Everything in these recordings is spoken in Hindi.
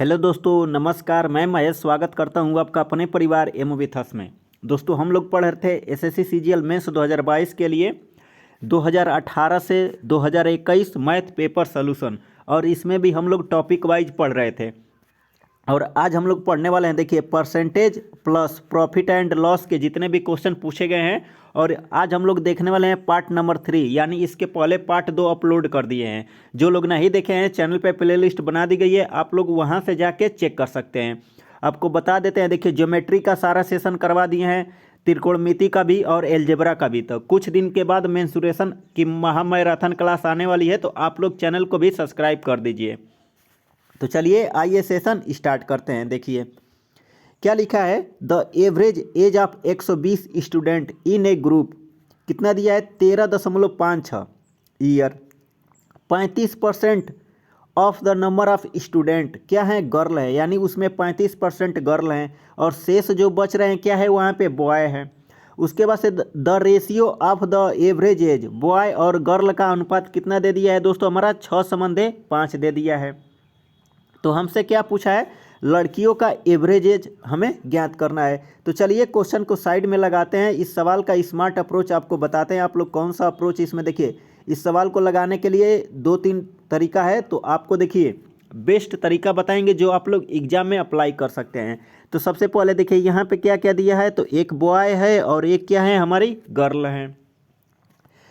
हेलो दोस्तों, नमस्कार। मैं महेश स्वागत करता हूं आपका अपने परिवार एमओविथस में। दोस्तों, हम लोग पढ़ रहे थे एसएससी सीजीएल मेंस 2022 के लिए 2018 से 2021 मैथ पेपर सॉल्यूशन, और इसमें भी हम लोग टॉपिक वाइज पढ़ रहे थे। और आज हम लोग पढ़ने वाले हैं, देखिए, percentage plus profit and loss के जितने भी क्वेश्चन पूछे गए हैं। और आज हम लोग देखने वाले हैं पार्ट नंबर 3, यानी इसके पहले पार्ट 2 अपलोड कर दिए हैं। जो लोग नहीं देखे हैं, चैनल पे प्लेलिस्ट बना दी गई है, आप लोग वहां से जाके चेक कर सकते हैं। आपको बता देते हैं, देखिए, ज्योमेट्री का सारा सेशन करवा दिए हैं, त्रिकोणमिति का भी और एलजेब्रा का भी। तो कुछ दिन के बाद मेंसुरेशन की महामैराथन क्लास आने वाली है, तो आप लोग चैनल को भी सब्सक्राइब कर दीजिए। तो चलिए आइए सेशन स्टार्ट करते हैं। देखिए क्या लिखा है, the average age of 120 student in A group कितना दिया है, 13.56 year. 35% of the number of student क्या है, गर्ल है, यानी उसमें 35% गर्ल हैं, और शेष जो बच रहे हैं क्या है, वहाँ पे बॉय है। उसके बाद से the ratio of the average age, boy और गर्ल का अनुपात कितना दे दिया है दोस्तों, हमारा 6:5 दे दिया है। तो हमसे क्या पूछा है, लड़कियों का एवरेज एज हमें ज्ञात करना है। तो चलिए क्वेश्चन को साइड में लगाते हैं। इस सवाल का स्मार्ट अप्रोच आपको बताते हैं, आप लोग कौन सा अप्रोच इसमें। देखिए, इस सवाल को लगाने के लिए 2-3 तरीका है, तो आपको देखिए बेस्ट तरीका बताएंगे जो आप लोग एग्जाम में अप्लाई कर सकते हैं। तो सबसे पहले देखिए यहाँ पे क्या क्या दिया है, तो एक बॉय है और एक क्या है, हमारी गर्ल है।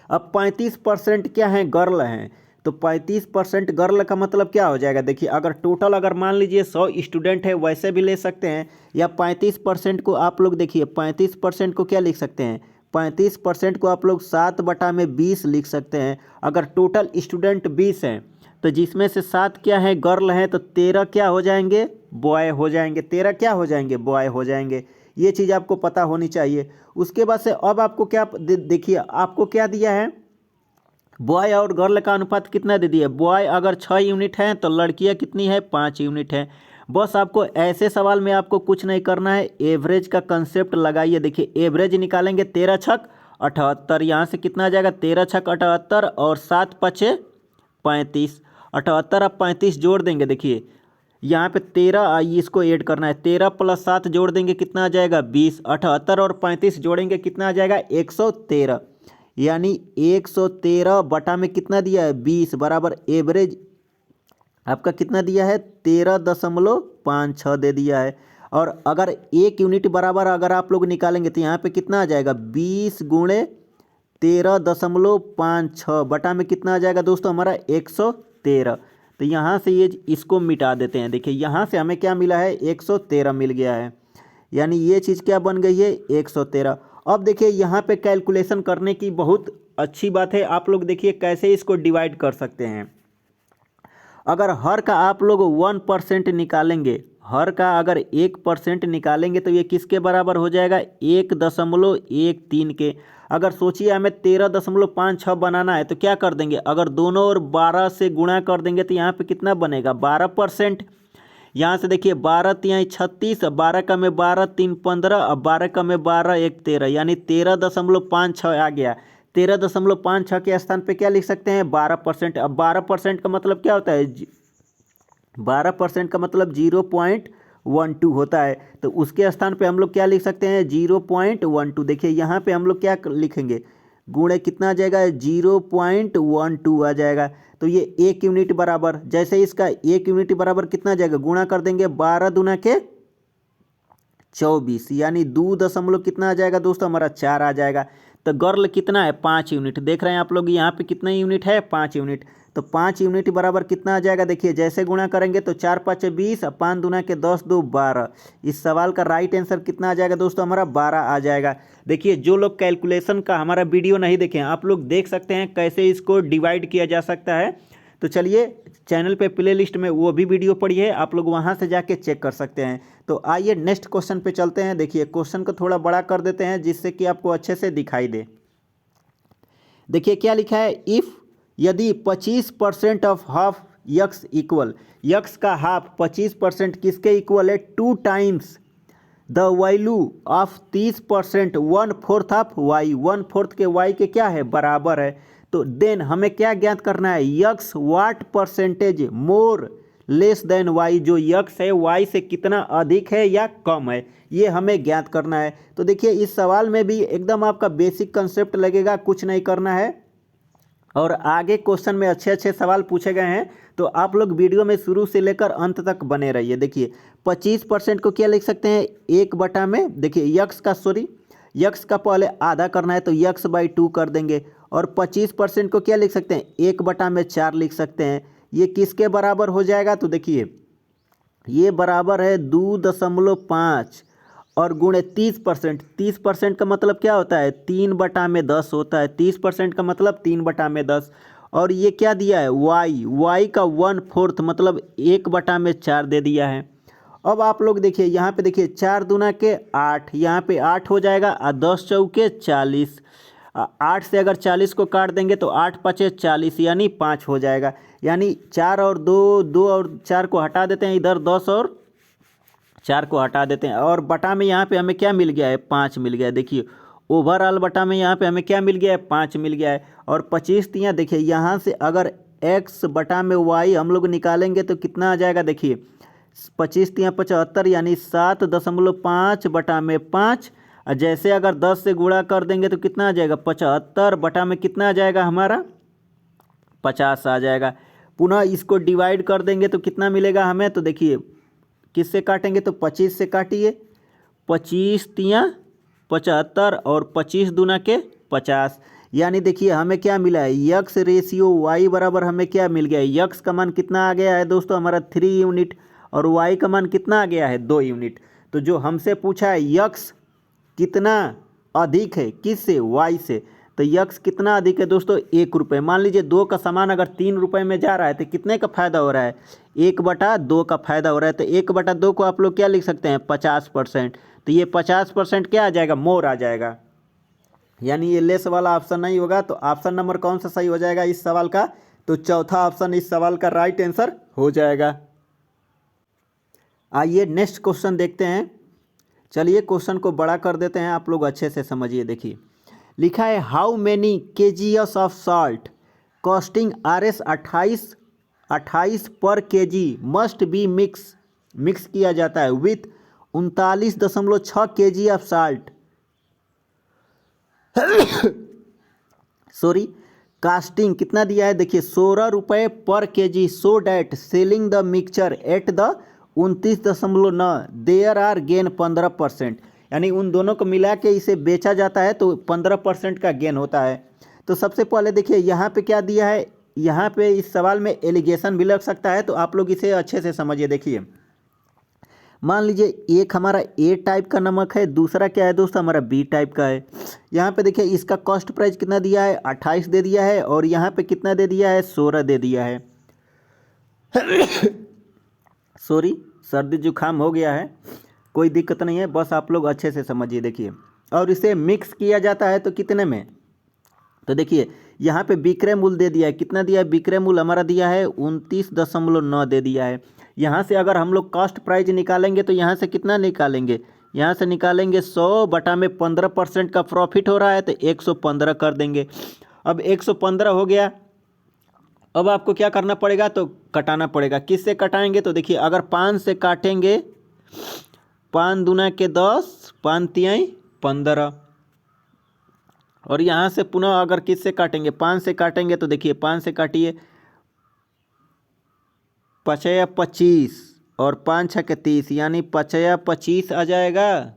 अब 35% क्या है, गर्ल हैं। तो 35% गर्ल का मतलब क्या हो जाएगा, देखिए, अगर टोटल अगर मान लीजिए 100 स्टूडेंट है, वैसे भी ले सकते हैं, या 35% को आप लोग देखिए 35% को क्या लिख सकते हैं, 35% को आप लोग 7/20 लिख सकते हैं। अगर टोटल स्टूडेंट 20 हैं, तो जिसमें से 7 क्या है, गर्ल हैं, तो 13 क्या हो जाएंगे, बॉय हो जाएंगे। 13 क्या हो जाएंगे, बॉय हो जाएंगे। ये चीज़ आपको पता होनी चाहिए। उसके बाद से अब आपको क्या देखिए, आपको क्या दिया है, बॉय और गर्ल का अनुपात कितना दे दिया। बॉय अगर 6 यूनिट हैं, तो लड़कियां कितनी है, 5 यूनिट हैं। बस आपको ऐसे सवाल में आपको कुछ नहीं करना है, एवरेज का कंसेप्ट लगाइए। देखिए एवरेज निकालेंगे, 13 छक 78, यहाँ से कितना आ जाएगा, 13 छक 78 और 7 पचे 35। 78 अब 35 जोड़ देंगे, देखिए यहाँ पे 13, इसको ऐड करना है, 13 + 7 जोड़ देंगे, कितना आ जाएगा, 20। 78 और 35 जोड़ेंगे, कितना आ जाएगा, 113। यानी 113 बटा में कितना दिया है, 20, बराबर एवरेज आपका कितना दिया है, 13.56 दे दिया है। और अगर 1 यूनिट बराबर अगर आप लोग निकालेंगे, तो यहाँ पे कितना आ जाएगा, 20 × 13.56 बटा में कितना आ जाएगा दोस्तों, हमारा 113। तो यहाँ से ये इसको मिटा देते हैं। देखिए यहाँ से हमें क्या मिला है, 113 मिल गया है, यानी ये चीज़ क्या बन गई है, 113। अब देखिए यहाँ पे कैलकुलेशन करने की बहुत अच्छी बात है। आप लोग देखिए कैसे इसको डिवाइड कर सकते हैं। अगर हर का आप लोग 1% निकालेंगे, हर का अगर 1% निकालेंगे, तो ये किसके बराबर हो जाएगा, 1.13 के। अगर सोचिए हमें 13.56 बनाना है, तो क्या कर देंगे, अगर दोनों ओर 12 से गुणा कर देंगे, तो यहाँ पे कितना बनेगा, 12%। यहाँ से देखिए 12 तिहाई 36, 12 का में 12 3 15, अब 12 का में 12 1 13, यानी 13.56 आ गया। 13.56 के स्थान पे क्या लिख सकते हैं, 12%। अब 12% का मतलब क्या होता है, 12% का मतलब 0.12 होता है। तो उसके स्थान पे हम लोग क्या लिख सकते हैं, 0.12। देखिए यहाँ पे हम लोग क्या लिखेंगे, गुणे कितना आ जाएगा, 0.12 आ जाएगा। तो ये 1 यूनिट बराबर, जैसे इसका 1 यूनिट बराबर कितना आ जाएगा, गुणा कर देंगे, 12 दूना के 24, यानी 2 दशमलव कितना आ जाएगा दोस्तों, हमारा 4 आ जाएगा। तो गर्ल कितना है, 5 यूनिट। देख रहे हैं आप लोग यहाँ पे कितना यूनिट है, 5 यूनिट। तो 5 यूनिट बराबर कितना आ जाएगा, देखिए जैसे गुणा करेंगे तो 4 × 5 = 20, 5 दूना के 10, 2 12। इस सवाल का राइट आंसर कितना आ जाएगा दोस्तों, हमारा 12 आ जाएगा। देखिए जो लोग कैलकुलेशन का हमारा वीडियो नहीं देखे हैं, आप लोग देख सकते हैं कैसे इसको डिवाइड किया जा सकता है। तो चलिए चैनल पे प्लेलिस्ट में वो भी वीडियो पड़ी है, आप लोग वहाँ से जाके चेक कर सकते हैं। तो आइए नेक्स्ट क्वेश्चन पे चलते हैं। देखिए क्वेश्चन को थोड़ा बड़ा कर देते हैं, जिससे कि आपको अच्छे से दिखाई दे। देखिए क्या लिखा है, इफ़ यदि 25% of half x equal, x का हाफ 25% किसके इक्वल है, 2 times the value of 30%, 1/4 of y, 1/4 के वाई के क्या है, बराबर है। तो देन हमें क्या ज्ञात करना है, x what percentage more less than y, जो यक्स है वाई से कितना अधिक है या कम है, ये हमें ज्ञात करना है। तो देखिए इस सवाल में भी एकदम आपका बेसिक कंसेप्ट लगेगा, कुछ नहीं करना है। और आगे क्वेश्चन में अच्छे अच्छे सवाल पूछे गए हैं, तो आप लोग वीडियो में शुरू से लेकर अंत तक बने रहिए। देखिए 25% को क्या लिख सकते हैं, 1 में, देखिए यक्स का पहले आधा करना है तो x/2 कर देंगे। और 25% को क्या लिख सकते हैं, 1/4 लिख सकते हैं। ये किसके बराबर हो जाएगा, तो देखिए ये बराबर है 2.5 और गुणे 30%। 30% का मतलब क्या होता है, 3/10 होता है। 30% का मतलब 3/10। और ये क्या दिया है, वाई का 1/4 मतलब 1/4 दे दिया है। अब आप लोग देखिए यहाँ पे, देखिए 4 दूना के 8, यहाँ पे 8 हो जाएगा और 10 चौके 40। 8 से अगर 40 को काट देंगे तो 8 पचे 40 यानी 5 हो जाएगा। यानी 4 और 2 और 4 को हटा देते हैं, इधर 10 और 4 को हटा देते हैं, और बटा में यहाँ पे हमें क्या मिल गया है, 5 मिल गया है। देखिए ओवरऑल बटा में यहाँ पे हमें क्या मिल गया है, 5 मिल गया है। और 25 तियाँ, देखिए यहाँ से अगर x बटा में y हम लोग निकालेंगे तो कितना आ जाएगा, देखिए 25 तियाँ 75 यानी 7.5 बटा में 5। और जैसे अगर 10 से गुणा कर देंगे तो कितना आ जाएगा, 75 बटा में कितना आ जाएगा हमारा, 50 आ जाएगा। पुनः इसको डिवाइड कर देंगे तो कितना मिलेगा हमें, तो देखिए किससे काटेंगे, तो 25 से काटिए। 25 तियाँ 75 और 25 दूना के 50, यानी देखिए हमें क्या मिला है, यक्स रेशियो वाई बराबर हमें क्या मिल गया है, यक्स का मान कितना आ गया है दोस्तों हमारा 3 यूनिट, और वाई का मान कितना आ गया है 2 यूनिट। तो जो हमसे पूछा है यक्स कितना अधिक है, किससे, वाई से, तो यक्स कितना अधिक है दोस्तों, 1 रुपये। मान लीजिए 2 का सामान अगर 3 रुपये में जा रहा है तो कितने का फायदा हो रहा है, 1/2 का फायदा हो रहा है। तो 1/2 को आप लोग क्या लिख सकते हैं, 50%। तो ये 50% क्या आ जाएगा, मोर आ जाएगा, यानी ये लेस वाला ऑप्शन नहीं होगा। तो ऑप्शन नंबर कौन सा सही हो जाएगा इस सवाल का, तो चौथा ऑप्शन इस सवाल का राइट आंसर हो जाएगा। आइए नेक्स्ट क्वेश्चन देखते हैं। चलिए क्वेश्चन को बड़ा कर देते हैं, आप लोग अच्छे से समझिए। देखिए लिखा है, how many kgs of salt costing Rs 28 पर kg मस्ट बी मिक्स किया जाता है with 39.6 kg of salt sorry costing कितना दिया है, देखिए 16 रुपये पर kg, so that selling the mixture at the 29.9 there are gain 15%। यानी उन दोनों को मिला के इसे बेचा जाता है तो 15% का गेन होता है। तो सबसे पहले देखिए यहाँ पे क्या दिया है, यहाँ पे इस सवाल में एलिगेशन भी लग सकता है, तो आप लोग इसे अच्छे से समझिए। देखिए मान लीजिए एक हमारा ए टाइप का नमक है, दूसरा क्या है दोस्तों हमारा बी टाइप का है। यहाँ पे देखिए इसका कॉस्ट प्राइस कितना दिया है, 28 दे दिया है, और यहाँ पे कितना दे दिया है, 16 दे दिया है। सॉरी सर्दी जुकाम हो गया है, कोई दिक्कत नहीं है, बस आप लोग अच्छे से समझिए। देखिए और इसे मिक्स किया जाता है तो कितने में, तो देखिए यहाँ पे विक्रय मूल्य दे दिया है, कितना दिया है, विक्रय मूल्य हमारा दिया है 29.9 दे दिया है। यहाँ से अगर हम लोग कॉस्ट प्राइस निकालेंगे तो यहाँ से कितना निकालेंगे, यहाँ से निकालेंगे 100 बटा में 15% का प्रॉफिट हो रहा है तो 115 कर देंगे। अब 115 हो गया, अब आपको क्या करना पड़ेगा, तो कटाना पड़ेगा। किससे कटाएंगे, तो देखिए अगर 5 से काटेंगे, 5 दूना के 10, 5 तियाई 15, और यहाँ से पुनः अगर किससे काटेंगे, 5 से काटेंगे तो देखिए 5 से काटिए, 5 या 25 और 5 छः के 30, यानी 5 या 25 आ जाएगा।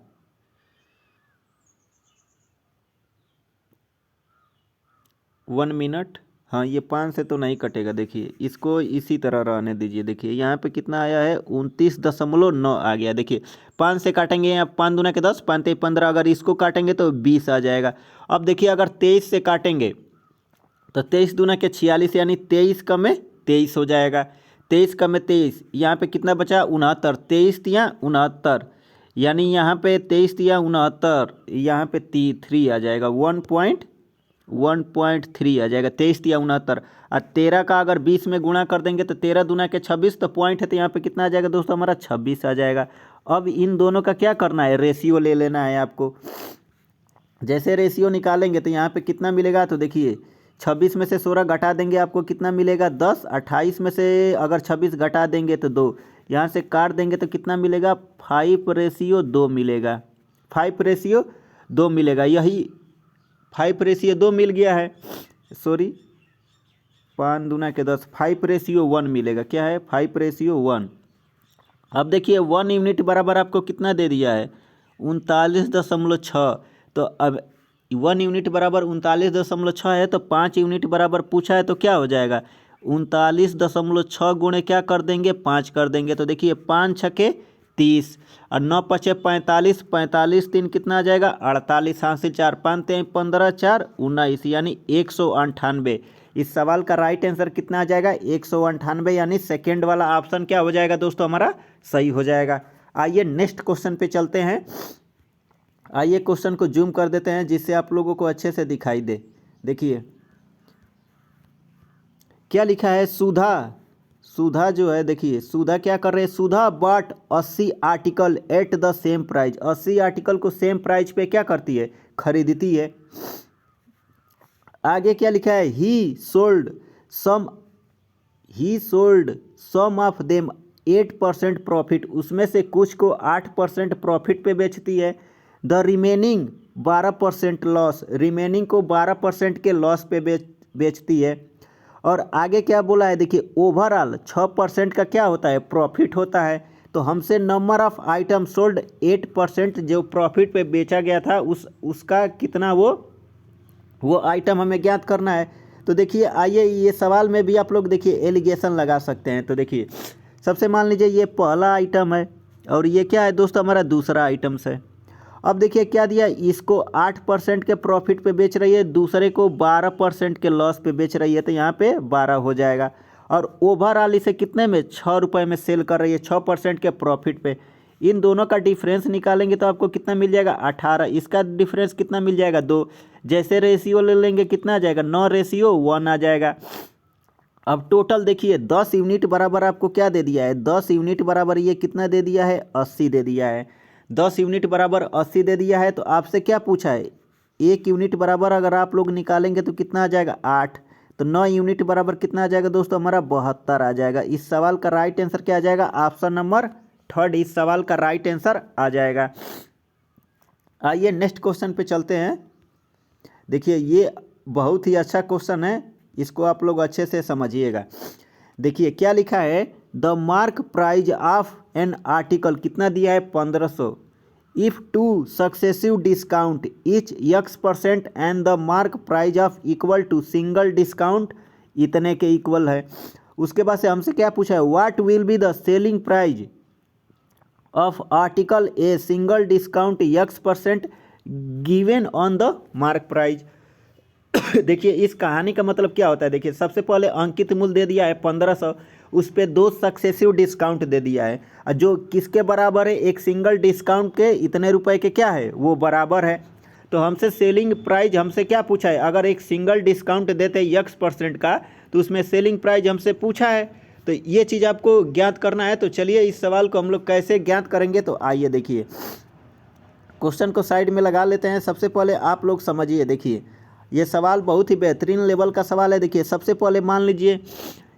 वन मिनट, हाँ ये 5 से तो नहीं कटेगा, देखिए इसको इसी तरह रहने दीजिए। देखिए यहाँ पे कितना आया है, 29.9 आ गया। देखिए 5 से काटेंगे, यहाँ 5 दूना के 10, 5 ते 15, अगर इसको काटेंगे तो 20 आ जाएगा। अब देखिए अगर 23 से काटेंगे तो 23 दूना के 46, यानी 23 का में 23 हो जाएगा। 23 का में 23, यहाँ पे कितना बचा, 69, 23 तियाँ 69, यानी यहाँ पे 23 तियाँ 69, यहाँ पे 3 आ जाएगा, 1.3 आ जाएगा, 23 तियाँ 69। और 13 का अगर 20 में गुणा कर देंगे तो 13 दूना के 26, तो पॉइंट है तो यहाँ पे कितना आ जाएगा दोस्तों हमारा 26 आ जाएगा। अब इन दोनों का क्या करना है, रेशियो ले लेना है आपको। जैसे रेशियो निकालेंगे तो यहाँ पे कितना मिलेगा, तो देखिए 26 में से 16 घटा देंगे आपको कितना मिलेगा 10। 28 में से अगर 26 घटा देंगे तो 2, यहाँ से काट देंगे तो कितना मिलेगा 5:2 मिलेगा। 5:2 मिलेगा, यही 5:2 मिल गया है, सॉरी 5 दूना के 10, 5:1 मिलेगा। क्या है 5:1। अब देखिए 1 यूनिट बराबर आपको कितना दे दिया है 39.6। तो अब 1 यूनिट बराबर 39.6 है, तो 5 यूनिट बराबर पूछा है तो क्या हो जाएगा 39.6 गुणे क्या कर देंगे 5 कर देंगे। तो देखिए 5 छके 30 और 9 पचे 45, 45 3 कितना आ जाएगा 48, हाथ से 4 5 3 15 4 19 यानी 198। इस सवाल का राइट आंसर कितना आ जाएगा 198, यानी सेकेंड वाला ऑप्शन क्या हो जाएगा दोस्तों हमारा सही हो जाएगा। आइए नेक्स्ट क्वेश्चन पे चलते हैं। आइए क्वेश्चन को जूम कर देते हैं जिससे आप लोगों को अच्छे से दिखाई दे। देखिए क्या लिखा है, सुधा जो है, देखिए सुधा क्या कर रहे हैं, Sudha but 80 article at the same price. 80 article को सेम प्राइस पे क्या करती है खरीदती है। आगे क्या लिखा है, he sold some of them 8% profit. उसमें से कुछ को 8% प्रॉफिट पे बेचती है। द रिमेनिंग 12% लॉस, रिमेनिंग को 12% के लॉस पे बेचती है। और आगे क्या बोला है, देखिए ओवरऑल 6% का क्या होता है प्रॉफिट होता है। तो हमसे नंबर ऑफ आइटम सोल्ड 8% जो प्रॉफिट पे बेचा गया था उसका कितना वो आइटम हमें ज्ञात करना है। तो देखिए आइए ये सवाल में भी आप लोग देखिए एलिगेशन लगा सकते हैं। तो देखिए सबसे मान लीजिए ये पहला आइटम है और ये क्या है दोस्तों हमारा दूसरा आइटम्स है। अब देखिए क्या दिया, इसको 8% के प्रॉफिट पे बेच रही है, दूसरे को 12% के लॉस पे बेच रही है, तो यहाँ पे 12 हो जाएगा। और ओवरऑल इसे कितने में 6 रुपये में सेल कर रही है 6% के प्रॉफिट पे। इन दोनों का डिफरेंस निकालेंगे तो आपको कितना मिल जाएगा 18। इसका डिफरेंस कितना मिल जाएगा 2। जैसे रेशियो ले लेंगे कितना आ जाएगा 9:1 आ जाएगा। अब टोटल देखिए 10 यूनिट बराबर आपको क्या दे दिया है, 10 यूनिट बराबर ये कितना दे दिया है 80 दे दिया है। 10 यूनिट बराबर 80 दे दिया है। तो आपसे क्या पूछा है 1 यूनिट बराबर अगर आप लोग निकालेंगे तो कितना आ जाएगा 8। तो 9 यूनिट बराबर कितना आ जाएगा दोस्तों हमारा 72 आ जाएगा। इस सवाल का राइट आंसर क्या आ जाएगा, ऑप्शन नंबर 3 इस सवाल का राइट आंसर आ जाएगा। आइए नेक्स्ट क्वेश्चन पे चलते हैं। देखिए ये बहुत ही अच्छा क्वेश्चन है, इसको आप लोग अच्छे से समझिएगा। देखिए क्या लिखा है, the mark price of an article कितना दिया है 1500 if two successive discount each x% and the mark price of equal to single discount इतने के इक्वल है। उसके बाद से हमसे क्या पूछा है, what will be the selling price of article a single discount x% given on the mark price. देखिए इस कहानी का मतलब क्या होता है, देखिए सबसे पहले अंकित मूल्य दे दिया है 1500, उस पर 2 सक्सेसिव डिस्काउंट दे दिया है जो किसके बराबर है, एक सिंगल डिस्काउंट के इतने रुपए के क्या है वो बराबर है। तो हमसे सेलिंग प्राइस हमसे क्या पूछा है, अगर एक सिंगल डिस्काउंट देते x% का तो उसमें सेलिंग प्राइस हमसे पूछा है। तो ये चीज़ आपको ज्ञात करना है। तो चलिए इस सवाल को हम लोग कैसे ज्ञात करेंगे, तो आइए देखिए क्वेश्चन को साइड में लगा लेते हैं। सबसे पहले आप लोग समझिए, देखिए ये सवाल बहुत ही बेहतरीन लेवल का सवाल है। देखिए सबसे पहले मान लीजिए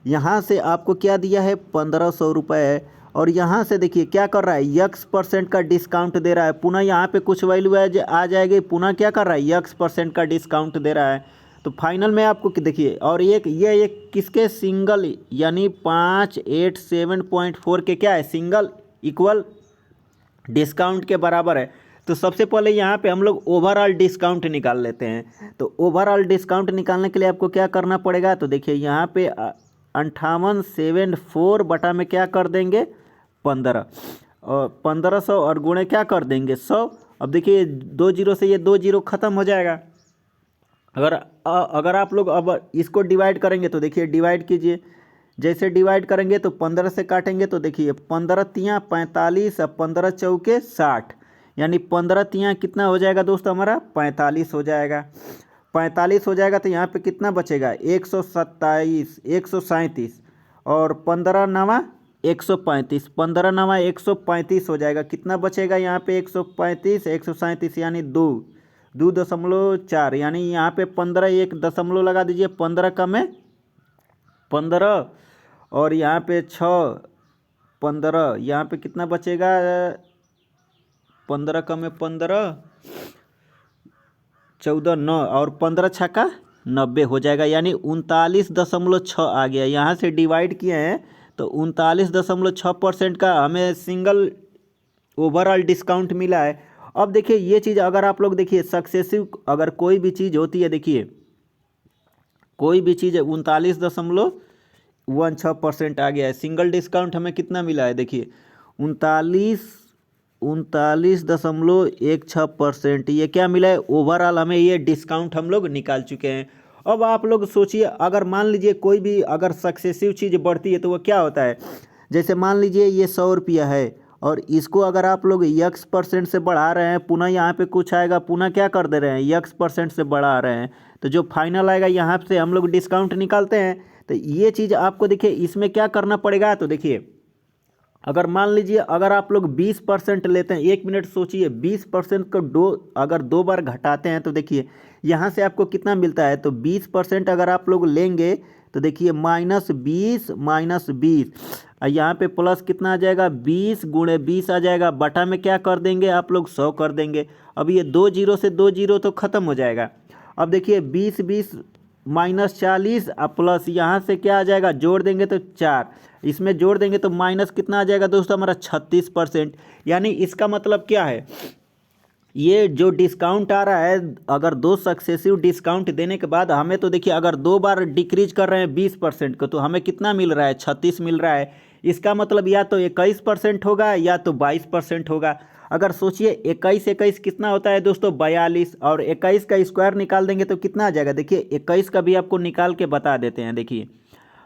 यहाँ से आपको क्या दिया है 1500 रुपये है और यहाँ से देखिए क्या कर रहा है x% का डिस्काउंट दे रहा है। पुनः यहाँ पे कुछ वैल्यू है आ जाएगी, पुनः क्या कर रहा है x% का डिस्काउंट दे रहा है। तो फाइनल में आपको देखिए, और ये किसके सिंगल यानी 587.4 के क्या है सिंगल इक्वल डिस्काउंट के बराबर है। तो सबसे पहले यहाँ पे हम लोग ओवरऑल डिस्काउंट निकाल लेते हैं। तो ओवरऑल डिस्काउंट निकालने के लिए आपको क्या करना पड़ेगा, तो देखिए यहाँ पे 5874 बटा में क्या कर देंगे 15 और 1500 और गुणे क्या कर देंगे 100। अब देखिए 2 जीरो से ये 2 जीरो ख़त्म हो जाएगा। अगर आप लोग अब इसको डिवाइड करेंगे तो देखिए डिवाइड कीजिए, जैसे डिवाइड करेंगे तो 15 से काटेंगे तो देखिए 15 तियाँ 45 और 15 चौके 60 यानी 15 तियाँ कितना हो जाएगा दोस्तों हमारा 45 हो जाएगा। 45 हो जाएगा तो यहाँ पे कितना बचेगा 137 और 15 नवा 135, 15 नवा 135 हो जाएगा। कितना बचेगा यहाँ पे 135 137 यानी 2 2.4 यानी यहाँ पे 15 एक दशमलव लगा दीजिए, 15 का में 15 और यहाँ पे 6 15, यहाँ पे कितना बचेगा 15 का में 15 14 9 और 15 छक्का 90 हो जाएगा, यानी 39.6 आ गया। यहाँ से डिवाइड किए हैं तो 39.6% का हमें सिंगल ओवरऑल डिस्काउंट मिला है। अब देखिए ये चीज़ अगर आप लोग देखिए सक्सेसिव अगर कोई भी चीज़ होती है, देखिए कोई भी चीज़ है 39.16% आ गया है। सिंगल डिस्काउंट हमें कितना मिला है, देखिए 39.16%, ये क्या मिला है ओवरऑल हमें ये डिस्काउंट हम लोग निकाल चुके हैं। अब आप लोग सोचिए अगर मान लीजिए कोई भी अगर सक्सेसिव चीज़ बढ़ती है तो वो क्या होता है, जैसे मान लीजिए ये 100 रुपया है और इसको अगर आप लोग x% से बढ़ा रहे हैं, पुनः यहाँ पे कुछ आएगा, पुनः क्या कर दे रहे हैं x% से बढ़ा रहे हैं, तो जो फाइनल आएगा यहाँ से हम लोग डिस्काउंट निकालते हैं। तो ये चीज़ आपको देखिए इसमें क्या करना पड़ेगा, तो देखिए अगर मान लीजिए अगर आप लोग 20% लेते हैं, 1 मिनट सोचिए 20% को अगर 2 बार घटाते हैं तो देखिए यहाँ से आपको कितना मिलता है, तो 20% अगर आप लोग लेंगे तो देखिए -20 -20 यहाँ पे प्लस कितना आ जाएगा 20 × 20 आ जाएगा, बटा में क्या कर देंगे आप लोग 100 कर देंगे। अब ये 2 जीरो से 2 जीरो तो ख़त्म हो जाएगा। अब देखिए 20 20 -40 प्लस यहाँ से क्या आ जाएगा जोड़ देंगे तो 4, इसमें जोड़ देंगे तो माइनस कितना आ जाएगा दोस्तों हमारा 36%। यानी इसका मतलब क्या है, ये जो डिस्काउंट आ रहा है अगर 2 सक्सेसिव डिस्काउंट देने के बाद हमें तो देखिए अगर 2 बार डिक्रीज कर रहे हैं 20% को तो हमें कितना मिल रहा है 36 मिल रहा है। इसका मतलब या तो 21% होगा या तो 22% होगा। अगर सोचिए 21 कितना होता है दोस्तों 42, और 21 का स्क्वायर निकाल देंगे तो कितना आ जाएगा, देखिए 21 का भी आपको निकाल के बता देते हैं। देखिए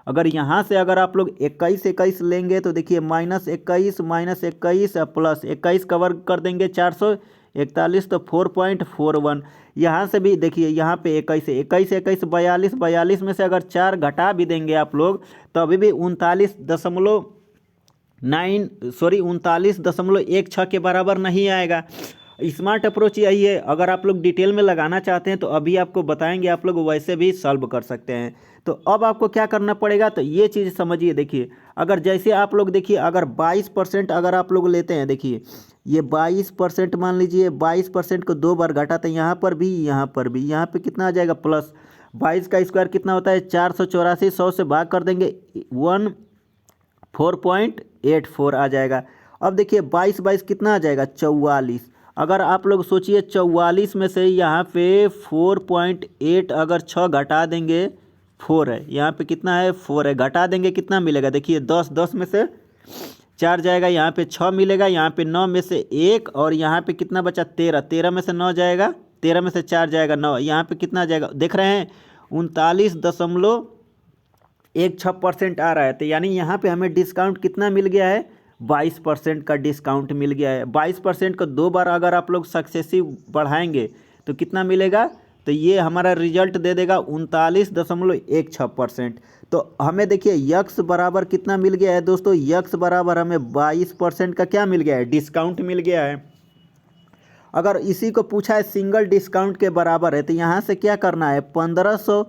अगर यहाँ से अगर आप लोग 21 लेंगे तो देखिए -21 प्लस 21 का वर्ग कर देंगे 441 तो 4.41। यहाँ से भी देखिए यहाँ पे 21 42 में से अगर 4 घटा भी देंगे आप लोग तो अभी भी 39.16 के बराबर नहीं आएगा। स्मार्ट अप्रोच यही है। अगर आप लोग डिटेल में लगाना चाहते हैं तो अभी आपको बताएंगे, आप लोग वैसे भी सॉल्व कर सकते हैं। तो अब आपको क्या करना पड़ेगा, तो ये चीज़ समझिए। देखिए अगर जैसे आप लोग देखिए अगर 22% अगर आप लोग लेते हैं, देखिए ये 22% मान लीजिए 22% को 2 बार घटाते हैं, यहाँ पर भी यहाँ पर भी, यहाँ पे कितना आ जाएगा प्लस 22 का स्क्वायर कितना होता है 484, 100 से भाग कर देंगे 4.84 आ जाएगा। अब देखिए 22 कितना आ जाएगा 44। अगर आप लोग सोचिए 44 में से यहाँ पे 4.8 अगर 6 घटा देंगे 4 है, यहाँ पे कितना है 4 है, घटा देंगे कितना मिलेगा, देखिए 10 में से 4 जाएगा, यहाँ पे 6 मिलेगा, यहाँ पे 9 में से 1 और यहाँ पे कितना बचा 13 में से 9 जाएगा, 13 में से 4 जाएगा 9, यहाँ पे कितना जाएगा देख रहे हैं 39.16% आ रहा है। तो यानी यहाँ पे हमें डिस्काउंट कितना मिल गया है 22% का डिस्काउंट मिल गया है। 22% को 2 बार अगर आप लोग सक्सेसिव बढ़ाएंगे तो कितना मिलेगा, तो ये हमारा रिजल्ट दे देगा 39.16%। तो हमें देखिए यक्स बराबर कितना मिल गया है दोस्तों, यक्स बराबर हमें 22% का क्या मिल गया है डिस्काउंट मिल गया है। अगर इसी को पूछा है सिंगल डिस्काउंट के बराबर है तो यहाँ से क्या करना है 1500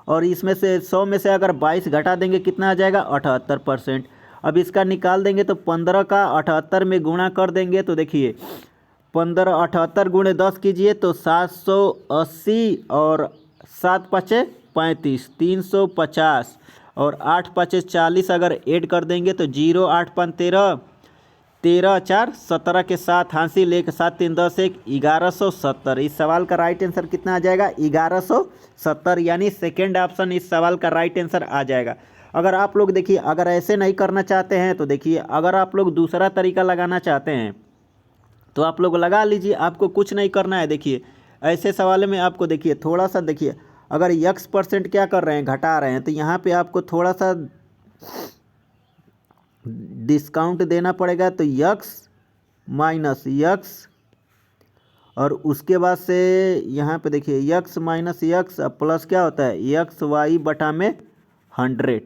और इसमें से 100 में से अगर 22 घटा देंगे कितना आ जाएगा 78%। अब इसका निकाल देंगे तो 15 का 78 में गुणा कर देंगे तो देखिए 78 × 10 कीजिए तो 780 और 7 5 35 350 और 8 5 40 अगर ऐड कर देंगे तो 0 8 5 13 13 4 17 के साथ हांसी लेके 7 3 10 1 1170। इस सवाल का राइट आंसर कितना आ जाएगा 1170, यानी सेकेंड ऑप्शन इस सवाल का राइट आंसर आ जाएगा। अगर आप लोग देखिए अगर ऐसे नहीं करना चाहते हैं तो देखिए अगर आप लोग दूसरा तरीका लगाना चाहते हैं तो आप लोग लगा लीजिए, आपको कुछ नहीं करना है। देखिए ऐसे सवाल में आपको देखिए थोड़ा सा देखिए अगर x% क्या कर रहे हैं घटा रहे हैं तो यहाँ पे आपको थोड़ा सा डिस्काउंट देना पड़ेगा, तो x माइनस x और उसके बाद से यहाँ पे देखिए x माइनस x प्लस क्या होता है xy बटा में 100,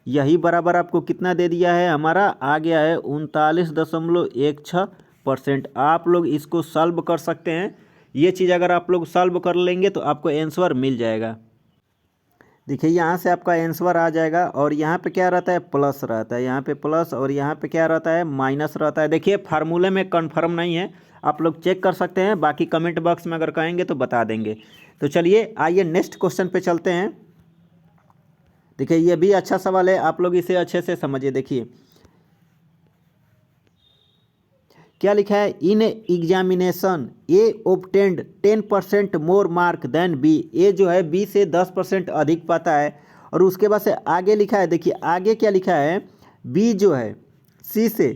यही बराबर आपको कितना दे दिया है हमारा आ गया है 39.16%। आप लोग इसको सॉल्व कर सकते हैं, ये चीज़ अगर आप लोग सॉल्व कर लेंगे तो आपको आंसर मिल जाएगा। देखिए यहाँ से आपका आंसर आ जाएगा और यहाँ पे क्या रहता है, प्लस रहता है, यहाँ पे प्लस और यहाँ पे क्या रहता है, माइनस रहता है। देखिए फार्मूले में कन्फर्म नहीं है, आप लोग चेक कर सकते हैं, बाकी कमेंट बॉक्स में अगर कहेंगे तो बता देंगे। तो चलिए आइए नेक्स्ट क्वेश्चन पे चलते हैं। देखिए ये भी अच्छा सवाल है, आप लोग इसे अच्छे से समझिए। देखिए क्या लिखा है, in examination A obtained 10% more mark than B. A जो है बी से 10% अधिक पाता है। और उसके बाद से आगे लिखा है, देखिए आगे क्या लिखा है, बी जो है सी से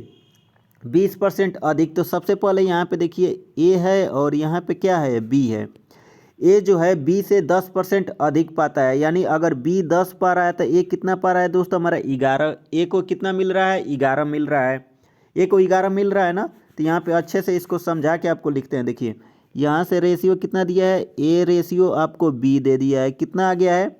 20% अधिक। तो सबसे पहले यहाँ पे देखिए ए है और यहाँ पे क्या है, बी है। ए जो है बी से 10% अधिक पाता है, यानी अगर बी 10 पा रहा है तो ए कितना पा रहा है दोस्तों, हमारा 11। ए को कितना मिल रहा है, 11 मिल रहा है। ए को 11 मिल रहा है ना। तो यहाँ पे अच्छे से इसको समझा के आपको लिखते हैं। देखिए यहाँ से रेशियो कितना दिया है, ए रेशियो आपको बी दे दिया है, कितना आ गया है,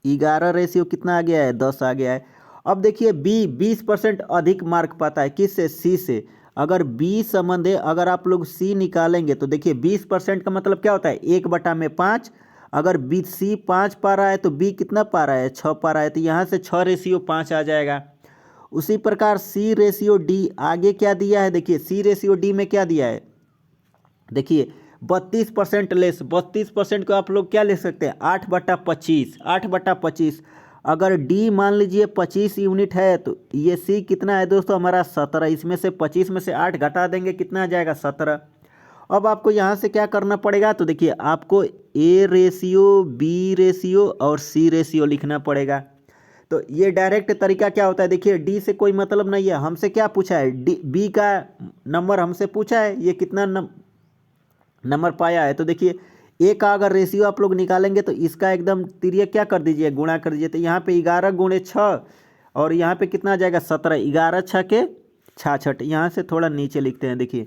11 रेशियो कितना आ गया है, 10 आ गया है। अब देखिए बी 20% अधिक मार्क पाता है, किससे, सी से। अगर बी संबंधे अगर आप लोग सी निकालेंगे तो देखिए 20% का मतलब क्या होता है, 1/5। अगर बी सी 5 पा रहा है तो बी कितना पा रहा है, 6 पा रहा है। तो यहाँ से 6 रेशियो 5 आ जाएगा। उसी प्रकार सी रेशियो डी आगे क्या दिया है, देखिए सी रेशियो डी में क्या दिया है, देखिए 32% लेस। 32% को आप लोग क्या ले सकते हैं, 8/25। 8/25 अगर डी मान लीजिए 25 यूनिट है तो ये सी कितना है दोस्तों, हमारा 17। इसमें से 25 में से 8 घटा देंगे, कितना आ जाएगा, 17। अब आपको यहाँ से क्या करना पड़ेगा, तो देखिए आपको ए रेशियो, बी रेशियो और सी रेशियो लिखना पड़ेगा। तो ये डायरेक्ट तरीका क्या होता है, देखिए डी से कोई मतलब नहीं है, हमसे क्या पूछा है, डी बी का नंबर हमसे पूछा है, ये कितना नंबर पाया है। तो देखिए ए का अगर रेशियो आप लोग निकालेंगे तो इसका एकदम तिर्यक क्या कर दीजिए, गुणा कर दीजिए। तो यहाँ पे 11 गुणे 6 और यहाँ पे कितना आ जाएगा, 17। 11 6 के 66। यहाँ से थोड़ा नीचे लिखते हैं। देखिए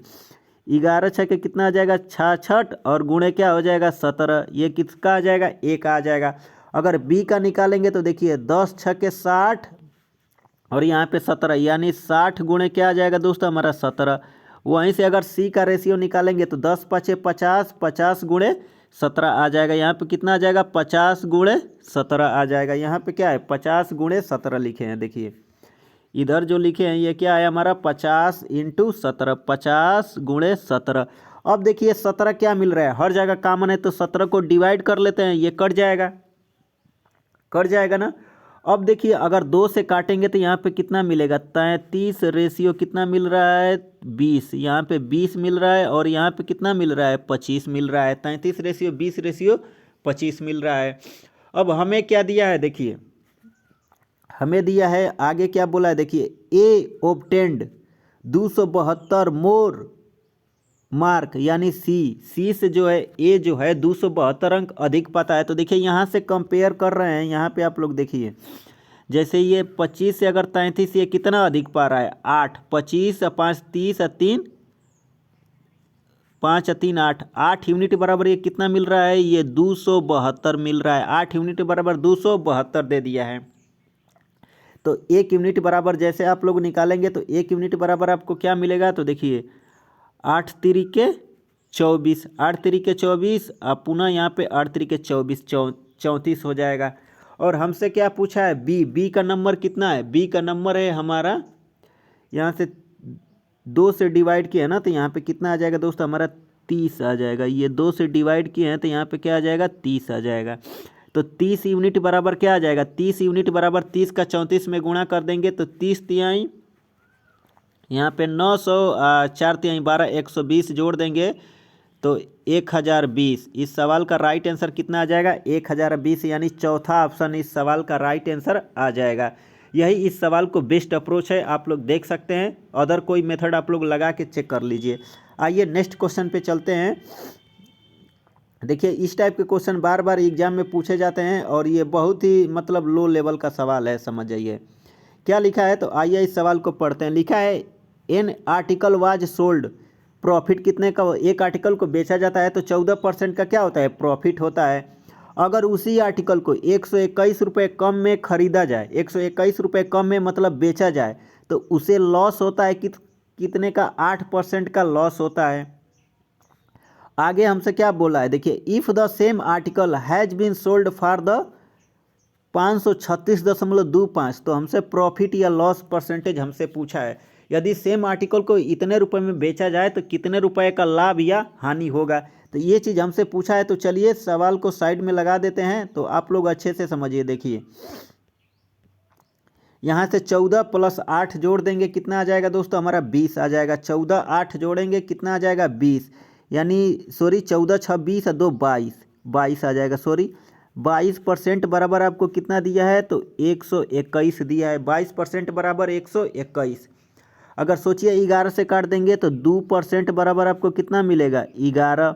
11 6 के कितना आ जाएगा, 66 और गुणे क्या हो जाएगा, 17। ये किसका आ जाएगा, ए का आ जाएगा। अगर बी का निकालेंगे तो देखिए 10 6 के 60 और यहाँ पे 17, यानी 60 गुणे क्या आ जाएगा दोस्तों, हमारा 17। वहीं से अगर सी का रेशियो निकालेंगे तो 10 5 50, 50 गुणे 17 आ जाएगा। यहाँ पे कितना आ जाएगा, 50 गुणे 17 आ जाएगा। यहाँ पे क्या है, 50 गुणे 17 लिखे हैं। देखिए इधर जो लिखे हैं ये क्या है, हमारा 50 × 17, 50 गुणे 17। अब देखिए 17 क्या मिल रहा है, हर जगह कॉमन है, तो 17 को डिवाइड कर लेते हैं, ये कट जाएगा ना। अब देखिए अगर 2 से काटेंगे तो यहाँ पे कितना मिलेगा, 33 रेशियो कितना मिल रहा है, 20। यहाँ पे 20 मिल रहा है और यहाँ पे कितना मिल रहा है, 25 मिल रहा है। 33 रेशियो 20 रेशियो 25 मिल रहा है। अब हमें क्या दिया है, देखिए हमें दिया है आगे क्या बोला है, देखिए ए ऑब्टेंड 272 मोर मार्क, यानी सी से जो है ए जो है 272 अंक अधिक पाता है। तो देखिए यहाँ से कंपेयर कर रहे हैं, यहाँ पे आप लोग देखिए जैसे ये 25 से अगर 33, ये कितना अधिक पा रहा है, 8। 25 5 30 3 5 3 8, 8 यूनिट बराबर ये कितना मिल रहा है, ये 272 मिल रहा है। 8 यूनिट बराबर 272 दे दिया है। तो 1 यूनिट बराबर जैसे आप लोग निकालेंगे तो 1 यूनिट बराबर आपको क्या मिलेगा, तो देखिए 8 तिरिके 24, 8 तिरिके 24, अब पुनः यहाँ पे 8 तिरिके 24, 34 हो जाएगा। और हमसे क्या पूछा है, बी का नंबर कितना है, बी का नंबर है हमारा, यहाँ से 2 से डिवाइड किया है ना, तो यहाँ पे कितना आ जाएगा दोस्तों, हमारा 30 आ जाएगा। ये 2 से डिवाइड किए हैं तो यहाँ पे क्या आ जाएगा, 30 आ जाएगा। तो 30 यूनिट बराबर क्या आ जाएगा, 30 यूनिट बराबर 30 का 34 में गुणा कर देंगे तो 30 तिहाई, यहाँ पे 900, 4 तिहाई 12, 120 जोड़ देंगे तो 1020। इस सवाल का राइट आंसर कितना आ जाएगा, 1020, यानी चौथा ऑप्शन इस सवाल का राइट आंसर आ जाएगा। यही इस सवाल को बेस्ट अप्रोच है, आप लोग देख सकते हैं। अदर कोई मेथड आप लोग लगा के चेक कर लीजिए। आइए नेक्स्ट क्वेश्चन पे चलते हैं। देखिए इस टाइप के क्वेश्चन बार बार एग्जाम में पूछे जाते हैं और ये बहुत ही मतलब लो लेवल का सवाल है, समझ जाइए। क्या लिखा है, तो आइए इस सवाल को पढ़ते हैं। लिखा है an article was sold, profit कितने का, एक आर्टिकल को बेचा जाता है तो 14% का क्या होता है, प्रॉफिट होता है। अगर उसी आर्टिकल को 121 रुपये कम में खरीदा जाए, 121 रुपये कम में मतलब बेचा जाए, तो उसे लॉस होता है कितने का, 8% का लॉस होता है। आगे हमसे क्या बोला है, देखिए if the same article has been sold for the 536.25, तो हमसे प्रॉफिट या लॉस परसेंटेज हमसे पूछा है। यदि सेम आर्टिकल को इतने रुपए में बेचा जाए तो कितने रुपए का लाभ या हानि होगा, तो ये चीज़ हमसे पूछा है। तो चलिए सवाल को साइड में लगा देते हैं, तो आप लोग अच्छे से समझिए। देखिए यहाँ से 14 + 8 जोड़ देंगे, कितना आ जाएगा दोस्तों, हमारा 20 आ जाएगा। 14 8 जोड़ेंगे कितना आ जाएगा, 20, यानी सॉरी 14 6 20 और 2 22, 22 आ जाएगा। सॉरी 22% बराबर आपको कितना दिया है, तो 121 दिया है। 22% बराबर 121। अगर सोचिए 11 से काट देंगे तो 2% बराबर आपको कितना मिलेगा, 11।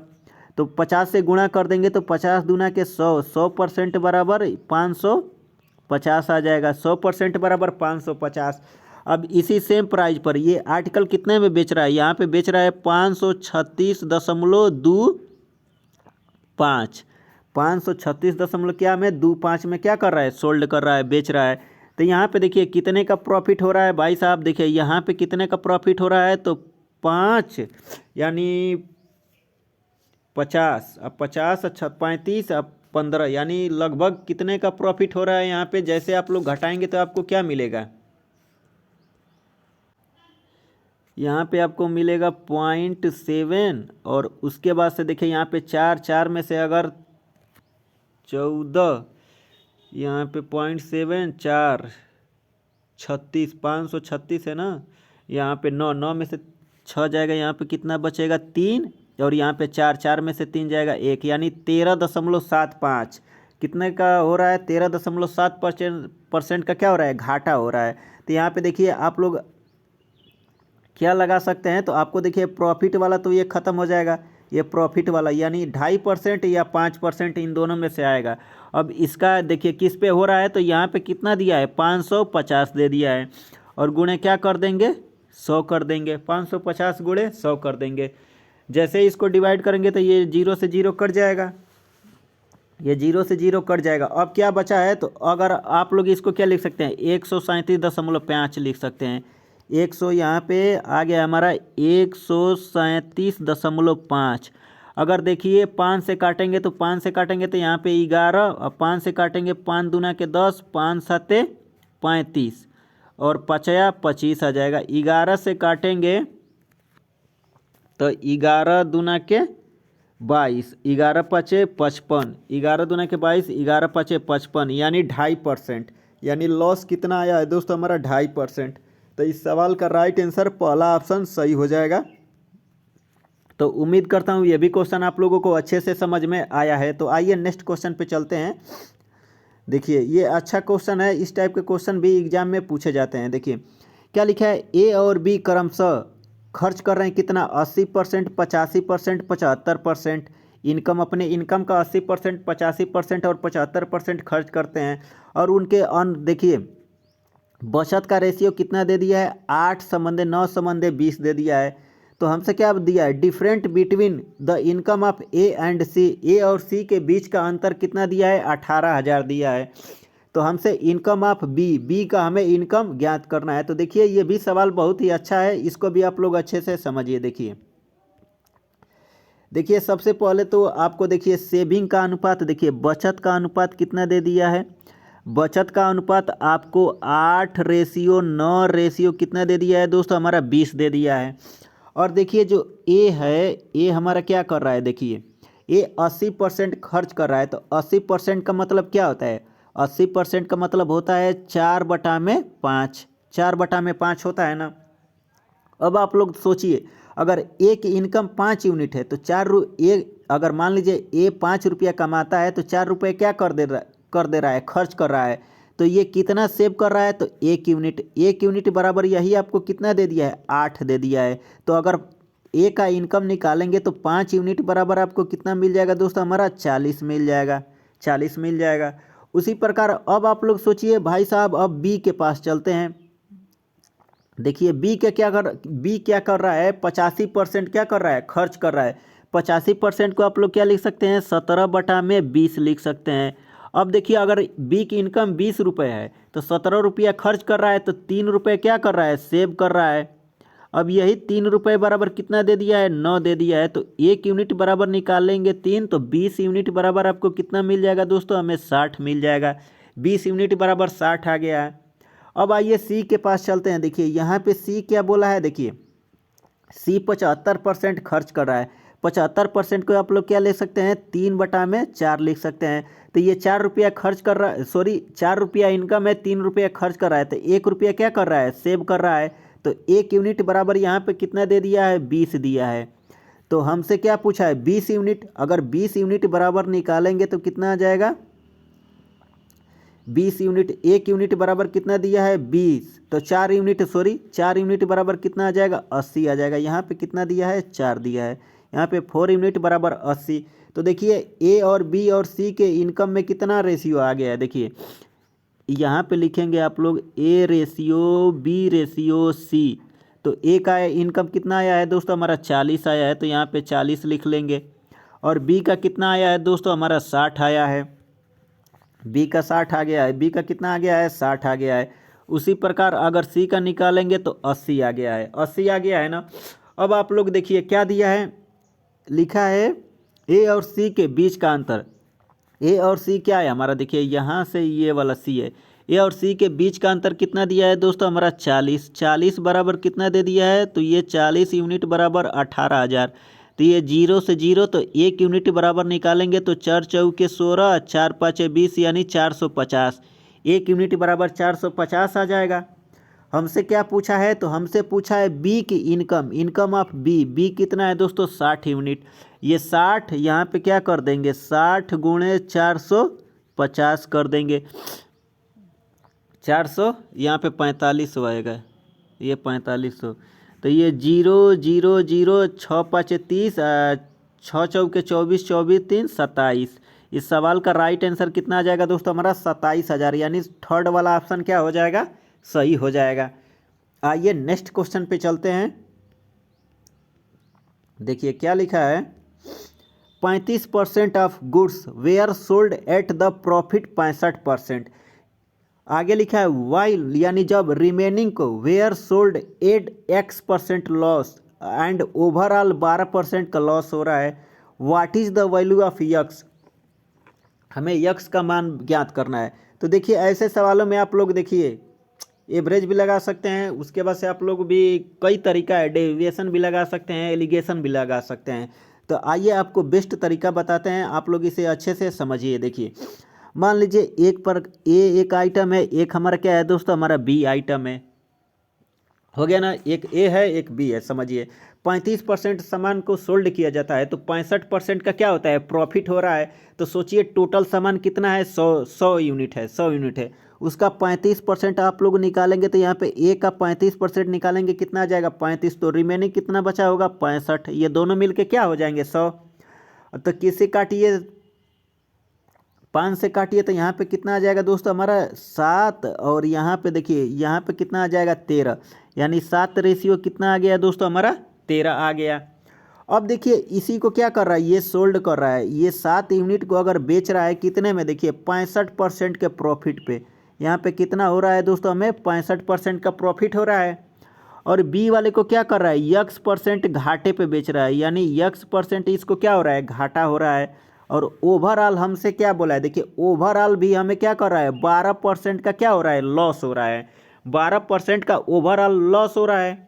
तो 50 से गुणा कर देंगे तो 50 दूना के 100, 100% बराबर 550 आ जाएगा। 100% बराबर 550। अब इसी सेम प्राइस पर ये आर्टिकल कितने में बेच रहा है, यहाँ पे बेच रहा है 536.25, 536 दशमलव क्या में 25 में क्या कर रहा है, सोल्ड कर रहा है, बेच रहा है। तो यहाँ पे देखिए कितने का प्रॉफिट हो रहा है भाई साहब, देखिए यहाँ पे कितने का प्रॉफिट हो रहा है, तो 5 यानी 50, अब 50 अच्छा 35, अब 15, यानी लगभग कितने का प्रॉफिट हो रहा है यहाँ पे। जैसे आप लोग घटाएंगे तो आपको क्या मिलेगा, यहाँ पे आपको मिलेगा 0.7, और उसके बाद से देखिए यहाँ पे 4 4 में से अगर 14, यहाँ पे 0.7 4 36, 536 है ना, यहाँ पे 9 9 में से 6 जाएगा, यहाँ पे कितना बचेगा 3, और यहाँ पे 4 4 में से 3 जाएगा 1, यानी 13.75 कितने का हो रहा है, 13.7% का क्या हो रहा है, घाटा हो रहा है। तो यहाँ पे देखिए आप लोग क्या लगा सकते हैं, तो आपको देखिए प्रॉफिट वाला तो ये ख़त्म हो जाएगा, ये प्रॉफिट वाला यानी 2.5% या 5% इन दोनों में से आएगा। अब इसका देखिए किस पे हो रहा है, तो यहाँ पे कितना दिया है, 550 दे दिया है, और गुणे क्या कर देंगे, 100 कर देंगे। 550 गुणे 100 कर देंगे। जैसे ही इसको डिवाइड करेंगे तो ये 0 से 0 कट जाएगा, ये 0 से 0 कट जाएगा। अब क्या बचा है, तो अगर आप लोग इसको क्या लिख सकते हैं, 137.5 लिख सकते हैं। 100 यहाँ पे आ गया हमारा 137.5। अगर देखिए 5 से काटेंगे तो 5 से काटेंगे तो यहाँ पे 11, और 5 से काटेंगे 5 दूना के 10, 5 7 35, और 5 25 आ जाएगा। 11 से काटेंगे तो 11 दूना के 22, 11 5 55, 11 दूना के 22, 11 5 55, यानी 2.5%, यानी लॉस कितना आया है दोस्तों, हमारा 2.5%। तो इस सवाल का राइट आंसर पहला ऑप्शन सही हो जाएगा। तो उम्मीद करता हूँ ये भी क्वेश्चन आप लोगों को अच्छे से समझ में आया है। तो आइए नेक्स्ट क्वेश्चन पे चलते हैं। देखिए ये अच्छा क्वेश्चन है, इस टाइप के क्वेश्चन भी एग्जाम में पूछे जाते हैं। देखिए क्या लिखा है, ए और बी क्रमशः खर्च कर रहे हैं कितना, 80%, 85%, 75%। इनकम अपने इनकम का 80%, 85% और 75% खर्च करते हैं। और उनके देखिए बचत का रेशियो कितना दे दिया है, 8:9:20 दे दिया है। तो हमसे क्या दिया है, different between the income of A and C, A और सी के बीच का अंतर कितना दिया है, 18,000 दिया है। तो हमसे इनकम ऑफ बी, बी का हमें इनकम ज्ञात करना है। तो देखिए ये भी सवाल बहुत ही अच्छा है, इसको भी आप लोग अच्छे से समझिए। देखिए सबसे पहले तो आपको देखिए सेविंग का अनुपात, देखिए बचत का अनुपात कितना दे दिया है, बचत का अनुपात आपको 8:9 कितना दे दिया है दोस्तों, हमारा 20 दे दिया है। और देखिए जो ए है, ए हमारा क्या कर रहा है, देखिए ए 80% खर्च कर रहा है। तो 80% का मतलब क्या होता है, 80% का मतलब होता है 4/5, 4/5 होता है ना। अब आप लोग सोचिए, अगर ए की इनकम 5 यूनिट है तो अगर मान लीजिए ए 5 रुपया कमाता है तो 4 रुपये क्या कर दे रहा है, खर्च कर रहा है। तो ये कितना सेव कर रहा है, तो 1 यूनिट, 1 यूनिट बराबर यही आपको कितना दे दिया है, 8 दे दिया है। तो अगर ए का इनकम निकालेंगे तो 5 यूनिट बराबर आपको कितना मिल जाएगा दोस्तों, हमारा 40 मिल जाएगा, 40 मिल जाएगा। उसी प्रकार अब आप लोग सोचिए भाई साहब, अब बी के पास चलते हैं। देखिए बी क्या कर रहा है, 85% क्या कर रहा है, खर्च कर रहा है। 85% को आप लोग क्या लिख सकते हैं, 17/20 लिख सकते हैं। अब देखिए अगर बी की इनकम 20 रुपये है तो 17 रुपया खर्च कर रहा है, तो 3 रुपये क्या कर रहा है, सेव कर रहा है। अब यही 3 रुपये बराबर कितना दे दिया है, 9 दे दिया है। तो 1 यूनिट बराबर निकालेंगे 3, तो 20 यूनिट बराबर आपको कितना मिल जाएगा दोस्तों, हमें 60 मिल जाएगा। 20 यूनिट बराबर 60 आ गया है। अब आइए सी के पास चलते हैं। देखिए यहाँ पे सी क्या बोला है, देखिए सी 75% खर्च कर रहा है। 75% को आप लोग क्या ले सकते हैं, 3/4 लिख सकते हैं। तो ये 4 रुपया खर्च कर रहा है, सॉरी 4 रुपया इनकम है, 3 रुपया खर्च कर रहा है, तो 1 रुपया क्या कर रहा है, सेव कर रहा है। तो 1 यूनिट बराबर यहाँ पे कितना दे दिया है, 20 दिया है। तो हमसे क्या पूछा है, 20 यूनिट। अगर 20 यूनिट बराबर निकालेंगे तो कितना आ जाएगा, 20 यूनिट, 1 यूनिट बराबर कितना दिया है, 20। तो 4 यूनिट, सॉरी 4 यूनिट बराबर कितना आ जाएगा, 80 आ जाएगा। यहाँ पे कितना दिया है, 4 दिया है। यहाँ पे 4 यूनिट बराबर 80। तो देखिए ए और बी और सी के इनकम में कितना रेशियो आ गया है। देखिए यहाँ पे लिखेंगे आप लोग A ratio B ratio C. तो ए का इनकम कितना आया है दोस्तों, हमारा 40 आया है, तो यहाँ पे 40 लिख लेंगे। और बी का कितना आया है दोस्तों, हमारा 60 आया है। बी का 60 आ गया है, बी का कितना आ गया है, 60 आ गया है। उसी प्रकार अगर सी का निकालेंगे तो 80 आ गया है, 80 आ गया है ना। अब आप लोग देखिए क्या दिया है, लिखा है ए और सी के बीच का अंतर। ए और सी क्या है हमारा, देखिए यहाँ से ये वाला सी है। ए और सी के बीच का अंतर कितना दिया है दोस्तों, हमारा 40। 40 बराबर कितना दे दिया है, तो ये 40 यूनिट बराबर 18,000। तो ये 0 से 0, तो 1 यूनिट बराबर निकालेंगे तो 4 चौके 16, 4 पाँचे 20 यानी 450। 1 यूनिट बराबर 450 आ जाएगा। हमसे क्या पूछा है, तो हमसे पूछा है बी की income, income of B. B कितना है दोस्तों, 60 यूनिट। ये 60 यहाँ पे क्या कर देंगे, 60 गुणे 450 कर देंगे। 400 यहाँ पे 45 आएगा, ये 4500। तो ये 0 0 0 6 5 30, 6 चौके 24, 24 3 27। इस सवाल का राइट आंसर कितना आ जाएगा दोस्तों, हमारा 27,000। यानी थर्ड वाला ऑप्शन क्या हो जाएगा, सही हो जाएगा। आइए नेक्स्ट क्वेश्चन पे चलते हैं। देखिए क्या लिखा है, 35% of goods were sold at the profit 65%। आगे लिखा है वाइल, यानी जब रिमेनिंग को were sold at X% loss and overall 12% का लॉस हो रहा है। What is the value of x, हमें यक्स का मान ज्ञात करना है। तो देखिए ऐसे सवालों में आप लोग देखिए एवरेज भी लगा सकते हैं, उसके बाद से आप लोग भी कई तरीका है, डेविएशन भी लगा सकते हैं, एलिगेशन भी लगा सकते हैं। तो आइए आपको बेस्ट तरीका बताते हैं, आप लोग इसे अच्छे से समझिए। देखिए मान लीजिए एक पर एक आइटम है, एक हमारा क्या है दोस्तों, हमारा बी आइटम है, हो गया ना। एक ए है एक बी है, समझिए 35% सामान को सोल्ड किया जाता है, तो 65% का क्या होता है, प्रॉफिट हो रहा है। तो सोचिए टोटल सामान कितना है, 100 यूनिट है, 100 यूनिट है। उसका 35% आप लोग निकालेंगे, तो यहाँ पे ए का 35% निकालेंगे, कितना आ जाएगा 35। तो रिमेनिंग कितना बचा होगा 65। ये दोनों मिलके क्या हो जाएंगे 100। तो किससे काटिए, 5 से काटिए, तो यहाँ पे कितना आ जाएगा दोस्तों, हमारा 7। और यहाँ पे देखिए यहाँ पे कितना आ जाएगा 13, यानी 7 रेशियो कितना आ गया दोस्तों, हमारा 13 आ गया। अब देखिए इसी को क्या कर रहा है, ये सोल्ड कर रहा है। ये 7 यूनिट को अगर बेच रहा है कितने में, देखिए 65% के प्रॉफिट पे। यहाँ पे कितना हो रहा है दोस्तों, हमें 65% का प्रॉफिट हो रहा है। और बी वाले को क्या कर रहा है, X% घाटे पे बेच रहा है, यानी X% इसको क्या हो रहा है, घाटा हो रहा है। और ओवरऑल हमसे क्या बोला है, देखिए ओवरऑल भी हमें क्या कर रहा है, 12% का क्या हो रहा है, लॉस हो रहा है। 12% का ओवरऑल लॉस हो रहा है।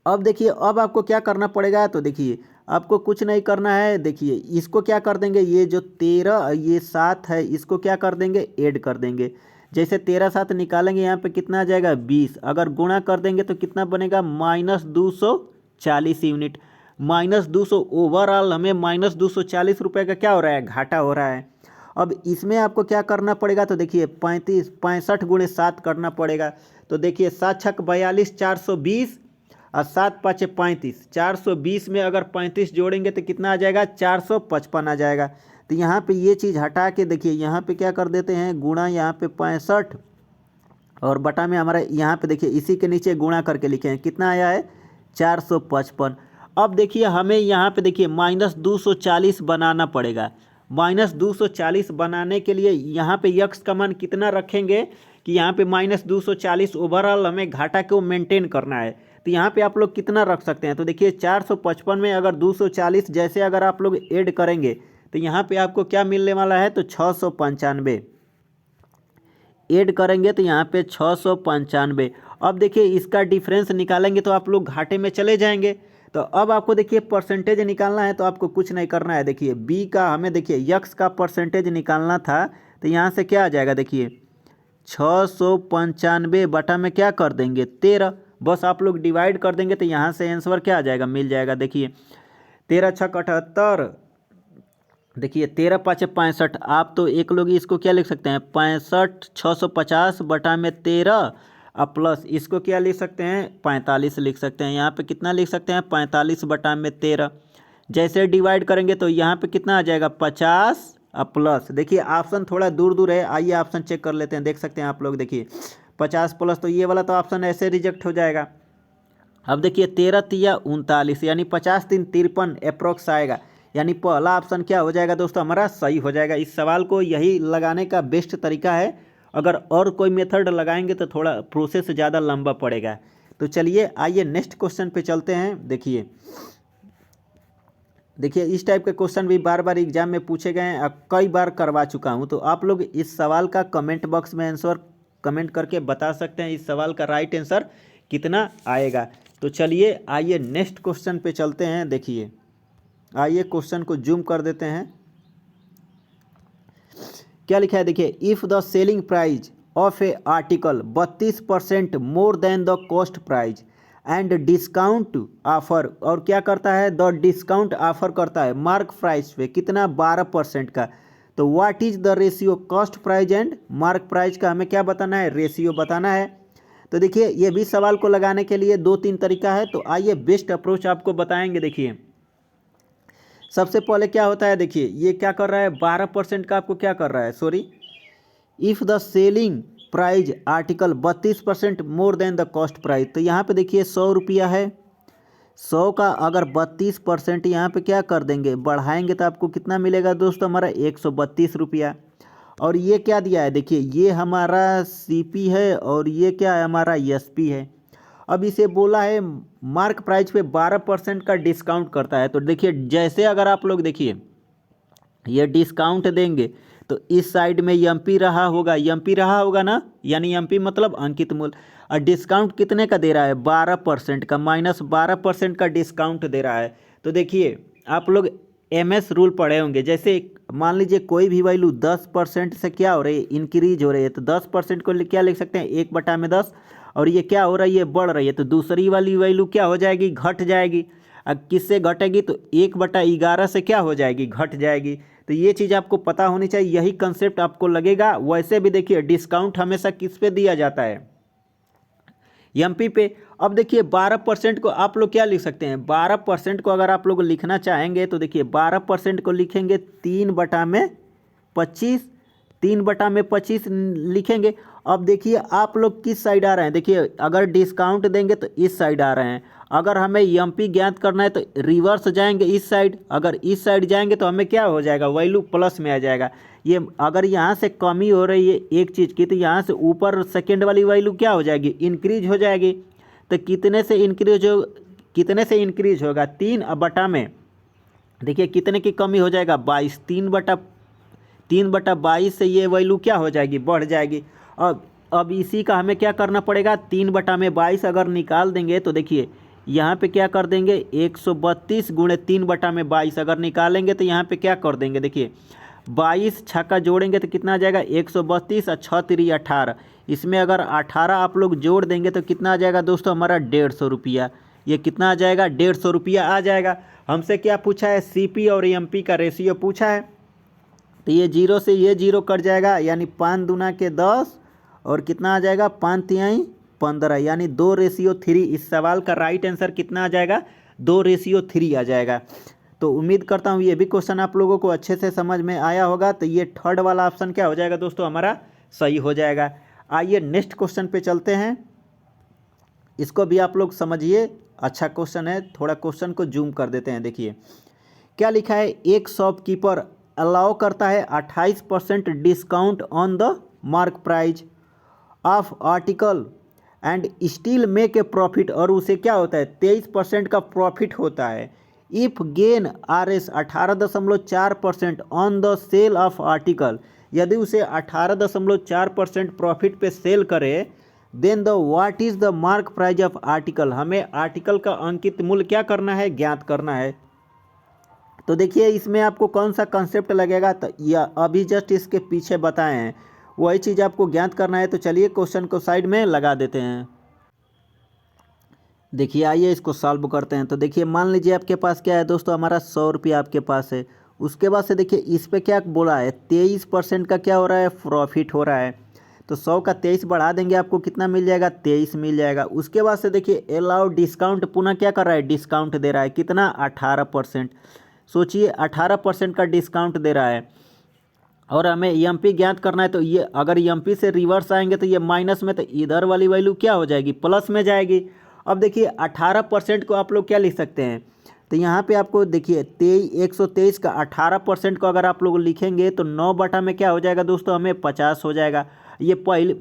अब देखिए अब आपको क्या करना पड़ेगा, तो देखिए आपको कुछ नहीं करना है। देखिए इसको क्या कर देंगे, ये जो 13 ये 7 है, इसको क्या कर देंगे, ऐड कर देंगे। जैसे 13 7 निकालेंगे, यहाँ पे कितना आ जाएगा 20। अगर गुणा कर देंगे तो कितना बनेगा, -240 यूनिट। -200 ओवरऑल हमें -240 रुपये का क्या हो रहा है, घाटा हो रहा है। अब इसमें आपको क्या करना पड़ेगा, तो देखिए 65 गुणे 7 करना पड़ेगा। तो देखिए 7 छक 42, 420 और 7 पाँचे 35। 420 में अगर 35 जोड़ेंगे तो कितना आ जाएगा, 455 आ जाएगा। तो यहाँ पे ये चीज़ हटा के देखिए यहाँ पे क्या कर देते हैं, गुणा यहाँ पे 65 और बटा में हमारा यहाँ पे देखिए इसी के नीचे गुणा करके लिखे हैं, कितना आया है 455। अब देखिए हमें यहाँ पे देखिए -240 बनाना पड़ेगा। -240 बनाने के लिए यहाँ पे यक्स का मान कितना रखेंगे, कि यहाँ पे -240 ओवरऑल हमें घाटा को मेंटेन करना है। तो यहाँ पे आप लोग कितना रख सकते हैं, तो देखिए 455 में अगर 240 जैसे अगर आप लोग ऐड करेंगे तो यहाँ पे आपको क्या मिलने वाला है, तो 695 ऐड करेंगे तो यहाँ पे 695। अब देखिए इसका डिफरेंस निकालेंगे तो आप लोग घाटे में चले जाएंगे। तो अब आपको देखिए परसेंटेज निकालना है, तो आपको कुछ नहीं करना है। देखिए बी का हमें देखिए यक्स का परसेंटेज निकालना था, तो यहाँ से क्या आ जाएगा, देखिए 695 बटा में क्या कर देंगे 13, बस आप लोग डिवाइड कर देंगे तो यहाँ से आंसर क्या आ जाएगा, मिल जाएगा। देखिए 13 छक 78, देखिए 13 पाँच 65। आप तो एक लोग इसको क्या लिख सकते हैं, 65 650 बटा में 13 अब प्लस इसको क्या लिख सकते हैं, 45 लिख सकते हैं। यहाँ पे कितना लिख सकते हैं, 45 बटा में 13। जैसे डिवाइड करेंगे तो यहाँ पे कितना आ जाएगा, 50 अब प्लस, देखिए ऑप्शन थोड़ा दूर दूर है, आइए ऑप्शन चेक कर लेते हैं। देख सकते हैं आप लोग, देखिए 50 प्लस, तो ये वाला तो ऑप्शन ऐसे रिजेक्ट हो जाएगा। अब देखिए 13 तिया 39 यानी 50 3 53 अप्रोक्स आएगा, यानी पहला ऑप्शन क्या हो जाएगा दोस्तों, हमारा सही हो जाएगा। इस सवाल को यही लगाने का बेस्ट तरीका है। अगर और कोई मेथड लगाएंगे तो थोड़ा प्रोसेस ज़्यादा लंबा पड़ेगा। तो चलिए आइए नेक्स्ट क्वेश्चन पे चलते हैं। देखिए इस टाइप के क्वेश्चन भी बार बार एग्जाम में पूछे गए हैं, कई बार करवा चुका हूँ। तो आप लोग इस सवाल का कमेंट बॉक्स में आंसर कमेंट करके बता सकते हैं इस सवाल का राइट आंसर कितना आएगा। तो चलिए आइए नेक्स्ट क्वेश्चन पे चलते हैं। देखिए आइए क्वेश्चन को जूम कर देते हैं, क्या लिखा है। देखिए if the selling price of A article 32% more than the cost price and discount offer, और क्या करता है, द डिस्काउंट ऑफर करता है मार्क प्राइस पे कितना, 12% का। तो what is the ratio cost price and mark price का हमें क्या बताना है, रेशियो बताना है। तो देखिए ये भी सवाल को लगाने के लिए 2-3 तरीका है, तो आइए बेस्ट अप्रोच आपको बताएंगे। देखिए सबसे पहले क्या होता है, देखिए ये क्या कर रहा है, 12% का आपको क्या कर रहा है, sorry, if the selling price article 32% more than the cost price. तो यहाँ पे देखिए 100 रुपया है, 100 का अगर 32% यहाँ पे क्या कर देंगे, बढ़ाएंगे तो आपको कितना मिलेगा दोस्तों, हमारा 132 रुपया। और ये क्या दिया है, देखिए ये हमारा सीपी है और ये क्या है, हमारा एसपी है। अब इसे बोला है मार्क प्राइस पे 12% का डिस्काउंट करता है। तो देखिए जैसे अगर आप लोग देखिए ये डिस्काउंट देंगे तो इस साइड में एमपी रहा होगा ना, यानी एमपी मतलब अंकित मूल्य। और डिस्काउंट कितने का दे रहा है, 12% का, -12% का डिस्काउंट दे रहा है। तो देखिए आप लोग एमएस रूल पढ़े होंगे, जैसे मान लीजिए कोई भी वैल्यू 10% से क्या हो रही है, इंक्रीज हो रही है, तो 10% को क्या लिख सकते हैं, 1/10। और ये क्या हो रही है, बढ़ रही है, तो दूसरी वाली वैल्यू क्या हो जाएगी, घट जाएगी। अब किससे घटेगी, तो 1/11 से क्या हो जाएगी, घट जाएगी। तो ये चीज़ आपको पता होनी चाहिए, यही कंसेप्ट आपको लगेगा। वैसे भी देखिए डिस्काउंट हमेशा किस पे दिया जाता है, एमपी पे। अब देखिए 12% को आप लोग क्या लिख सकते हैं, 12% को अगर आप लोग लिखना चाहेंगे तो देखिए 12% को लिखेंगे 3/25, 3/25 लिखेंगे। अब देखिए आप लोग किस साइड आ रहे हैं, देखिए अगर डिस्काउंट देंगे तो इस साइड आ रहे हैं, अगर हमें एमपी ज्ञात करना है तो रिवर्स जाएंगे इस साइड, अगर इस साइड जाएंगे तो हमें क्या हो जाएगा, वैल्यू प्लस में आ जाएगा। ये अगर यहाँ से कमी हो रही है एक चीज़ की, तो यहाँ से ऊपर सेकेंड वाली वैल्यू क्या हो जाएगी, इंक्रीज हो जाएगी। तो कितने से इंक्रीज होगा, 3 में देखिए कितने की कमी हो जाएगा, 22, 3/22 से ये वैल्यू क्या हो जाएगी, बढ़ जाएगी। अब इसी का हमें क्या करना पड़ेगा, 3/22 अगर निकाल देंगे तो देखिए यहाँ पे क्या कर देंगे, 132 गुणे 3/22 अगर निकालेंगे तो यहाँ पे क्या कर देंगे, देखिए 22 छक्का जोड़ेंगे तो कितना आ जाएगा, 132 और 6 3 18। इसमें अगर 18 आप लोग जोड़ देंगे तो कितना आ जाएगा दोस्तों, हमारा 150 रुपया। ये कितना आ जाएगा, 150 रुपया आ जाएगा। हमसे क्या पूछा है, सीपी और एमपी का रेशियो पूछा है। तो ये 0 से ये 0 कट जाएगा, यानी 5 दूना के 10 और कितना आ जाएगा, 5 तिहाई 15, यानी 2:3। इस सवाल का राइट आंसर कितना आ जाएगा, 2:3 आ जाएगा। तो उम्मीद करता हूँ ये भी क्वेश्चन आप लोगों को अच्छे से समझ में आया होगा। तो ये थर्ड वाला ऑप्शन क्या हो जाएगा दोस्तों, हमारा सही हो जाएगा। आइए नेक्स्ट क्वेश्चन पे चलते हैं, इसको भी आप लोग समझिए, अच्छा क्वेश्चन है। थोड़ा क्वेश्चन को जूम कर देते हैं। देखिए क्या लिखा है, एक शॉपकीपर अलाउ करता है 28% discount on the mark price of article and still make a profit, और उसे क्या होता है 23% का प्रॉफिट होता है। If gain are as 18.4% on the sale of article, यदि उसे 18.4% प्रॉफिट पे सेल करे, then the what is the mark price of article, हमें आर्टिकल का अंकित मूल्य क्या करना है, ज्ञात करना है। तो देखिए इसमें आपको कौन सा कंसेप्ट लगेगा, तो यह अभी जस्ट इसके पीछे बताए हैं वही चीज़ आपको ज्ञात करना है। तो चलिए क्वेश्चन को साइड में लगा देते हैं। देखिए आइए इसको सॉल्व करते हैं। तो देखिए मान लीजिए आपके पास क्या है दोस्तों, हमारा 100 रुपया आपके पास है। उसके बाद से देखिए इस पे क्या बोला है, 23% का क्या हो रहा है, प्रॉफिट हो रहा है। तो 100 का 23 बढ़ा देंगे, आपको कितना मिल जाएगा, 23 मिल जाएगा। उसके बाद से देखिए अलाउ डिस्काउंट, पुनः क्या कर रहा है, डिस्काउंट दे रहा है, कितना 18%। सोचिए 18% का डिस्काउंट दे रहा है, और हमें एमपी ज्ञात करना है। तो ये अगर एमपी से रिवर्स आएंगे तो ये माइनस में, तो इधर वाली वैल्यू क्या हो जाएगी, प्लस में जाएगी। अब देखिए 18% को आप लोग क्या लिख सकते हैं, तो यहाँ पे आपको देखिए 123 का 18% को अगर आप लोग लिखेंगे तो 9 बटा में क्या हो जाएगा दोस्तों, हमें 50 हो जाएगा। ये पहले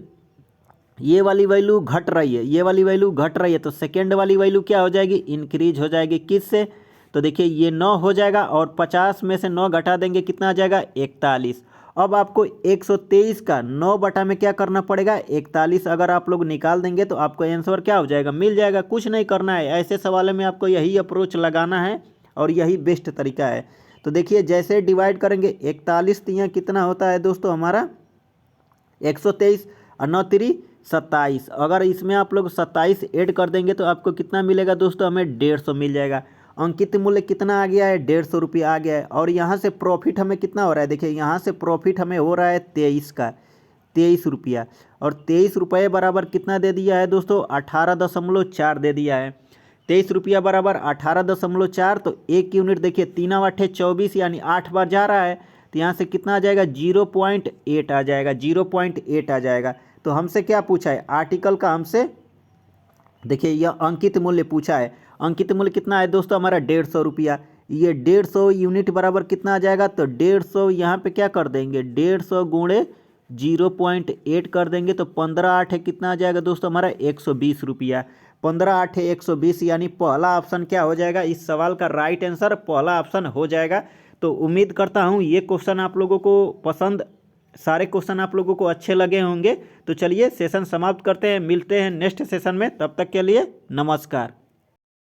ये वाली वैल्यू घट रही है, ये वाली वैल्यू घट रही है, तो सेकेंड वाली वैल्यू क्या हो जाएगी, इंक्रीज हो जाएगी। किस से, तो देखिए ये 9 हो जाएगा, और 50 में से 9 घटा देंगे, कितना आ जाएगा, 41। अब आपको 123 का 9 बटा में क्या करना पड़ेगा, 41 अगर आप लोग निकाल देंगे तो आपको आंसर क्या हो जाएगा, मिल जाएगा। कुछ नहीं करना है, ऐसे सवालों में आपको यही अप्रोच लगाना है और यही बेस्ट तरीका है। तो देखिए जैसे डिवाइड करेंगे 41, तो यहाँ कितना होता है दोस्तों हमारा 123, और 9 3 27। अगर इसमें आप लोग 27 ऐड कर देंगे तो आपको कितना मिलेगा दोस्तों, हमें 150 मिल जाएगा। अंकित मूल्य कितना आ गया है, 150 रुपया आ गया है। और यहाँ से प्रॉफिट हमें कितना हो रहा है, देखिए यहाँ से प्रॉफिट हमें हो रहा है 23 का, 23 रुपया। और 23 रुपये बराबर कितना दे दिया है दोस्तों, 18.4 दे दिया है। 23 रुपया बराबर 18.4, तो एक यूनिट देखिए 3 8 24, यानी 8 बार जा रहा है, तो यहाँ से कितना आ जाएगा, 0.8 आ जाएगा, 0.8 आ जाएगा। तो हमसे क्या पूछा है, आर्टिकल का हमसे देखिए यह अंकित मूल्य पूछा है। अंकित मूल्य कितना है दोस्तों, हमारा 150 रुपया। ये 150 यूनिट बराबर कितना आ जाएगा, तो 150 यहाँ पे क्या कर देंगे, 150 गुणे 0.8 कर देंगे, तो 15 8 कितना आ जाएगा दोस्तों, हमारा 120 रुपया। 15 8 120, यानी पहला ऑप्शन क्या हो जाएगा, इस सवाल का राइट आंसर पहला ऑप्शन हो जाएगा। तो उम्मीद करता हूँ ये क्वेश्चन आप लोगों को पसंद, सारे क्वेश्चन आप लोगों को अच्छे लगे होंगे। तो चलिए सेशन समाप्त करते हैं, मिलते हैं नेक्स्ट सेशन में, तब तक के लिए नमस्कार।